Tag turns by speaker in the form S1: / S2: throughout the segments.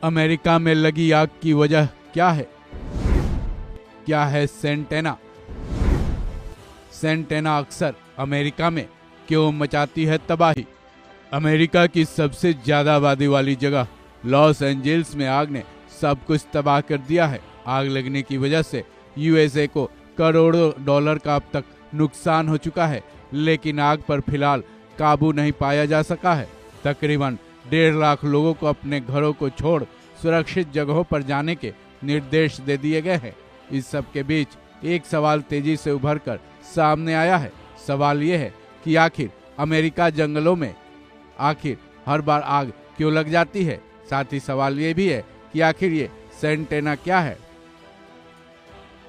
S1: America में लगी आग की वजह क्या है? क्या है सेंटेना? सेंटेना अक्सर अमेरिका में क्यों मचाती है तबाही? अमेरिका की सबसे ज्यादा आबादी वाली जगह लॉस एंजल्स में आग ने सब कुछ तबाह कर दिया है। आग लगने की वजह से यूएसए को करोड़ों डॉलर का अब तक नुकसान हो चुका है, लेकिन आग पर फिलहाल काबू नहीं पाया जा सका है। तकरीबन 1.5 लाख लोगों को अपने घरों को छोड़ सुरक्षित जगहों पर जाने के निर्देश दे दिए गए हैं। इस सब के बीच एक सवाल तेजी से उभर कर सामने आया है। सवाल ये है कि आखिर अमेरिका जंगलों में आखिर हर बार आग क्यों लग जाती है? साथ ही सवाल ये भी है कि आखिर ये सेंटेना क्या है?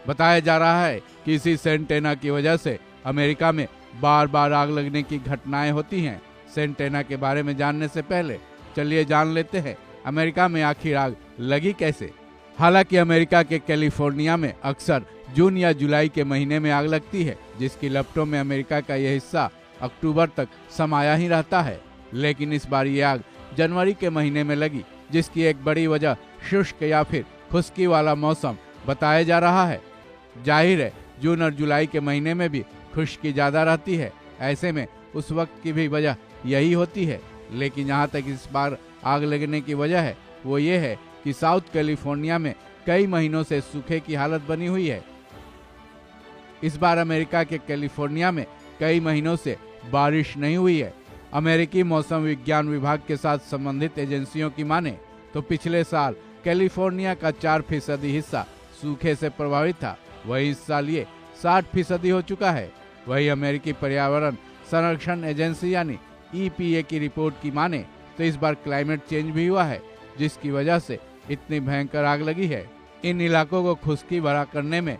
S1: बताया जा रहा है कि इसी सेंटेना की वजह से अमेरिका में बार बार आग लगने की घटनाएं होती हैं। सेंटेना के बारे में जानने से पहले चलिए जान लेते हैं अमेरिका में आखिर आग लगी कैसे। हालांकि अमेरिका के कैलिफोर्निया में अक्सर जून या जुलाई के महीने में आग लगती है, जिसकी लपटों में अमेरिका का यह हिस्सा अक्टूबर तक समाया ही रहता है। लेकिन इस बार ये आग जनवरी के महीने में लगी, जिसकी एक बड़ी वजह शुष्क या फिर खुश्की वाला मौसम बताया जा रहा है। जाहिर है जून और जुलाई के महीने में भी खुश्की ज्यादा रहती है, ऐसे में उस वक्त की भी वजह यही होती है। लेकिन जहाँ तक इस बार आग लगने की वजह है वो ये है कि साउथ कैलिफोर्निया में कई महीनों से सूखे की हालत बनी हुई है। इस बार अमेरिका के कैलिफोर्निया में कई महीनों से बारिश नहीं हुई है। अमेरिकी मौसम विज्ञान विभाग के साथ संबंधित एजेंसियों की माने तो पिछले साल कैलिफोर्निया का 4% हिस्सा सूखे से प्रभावित था, वही इस साल ये 60% हो चुका है। वही अमेरिकी पर्यावरण संरक्षण एजेंसी यानी EPA की रिपोर्ट की माने तो इस बार क्लाइमेट चेंज भी हुआ है, जिसकी वजह से इतनी भयंकर आग लगी है। इन इलाकों को खुश्की भरा करने में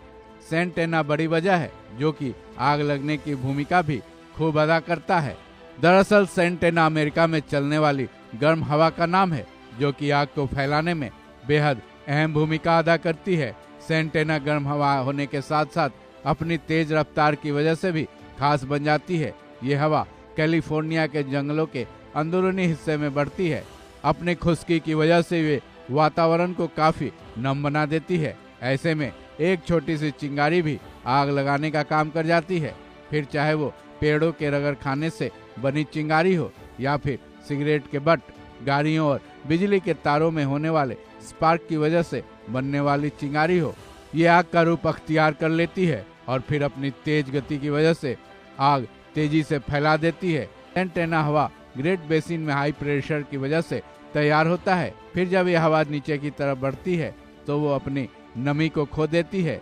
S1: सेंटेना बड़ी वजह है, जो कि आग लगने की भूमिका भी खूब अदा करता है। दरअसल सेंटेना अमेरिका में चलने वाली गर्म हवा का नाम है, जो कि आग को फैलाने में बेहद अहम भूमिका अदा करती है। सेंटेना गर्म हवा होने के साथ साथ अपनी तेज रफ्तार की वजह से भी खास बन जाती है। ये हवा कैलिफोर्निया के जंगलों के अंदरूनी हिस्से में बढ़ती है। अपनी खुश्की की वजह से वे वातावरण को काफी नम बना देती है। ऐसे में एक छोटी सी चिंगारी भी आग लगाने का काम कर जाती है, फिर चाहे वो पेड़ों के रगड़ खाने से बनी चिंगारी हो या फिर सिगरेट के बट, गाड़ियों और बिजली के तारों में होने वाले स्पार्क की वजह से बनने वाली चिंगारी हो। ये आग का रूप अख्तियार कर लेती है और फिर अपनी तेज गति की वजह से आग तेजी से फैला देती है। सेंटेना हवा ग्रेट बेसिन में हाई प्रेशर की वजह से तैयार होता है। फिर जब यह हवा नीचे की तरफ बढ़ती है तो वो अपनी नमी को खो देती है।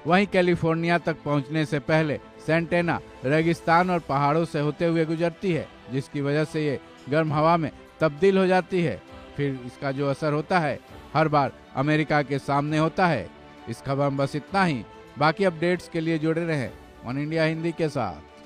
S1: वहीं कैलिफोर्निया तक पहुंचने से पहले सेंटेना रेगिस्तान और पहाड़ों से होते हुए गुजरती है, जिसकी वजह से ये गर्म हवा में तब्दील हो जाती है। फिर इसका जो असर होता है हर बार अमेरिका के सामने होता है। इस खबर में बस इतना ही। बाकी अपडेट्स के लिए जुड़े रहें वन इंडिया हिंदी के साथ।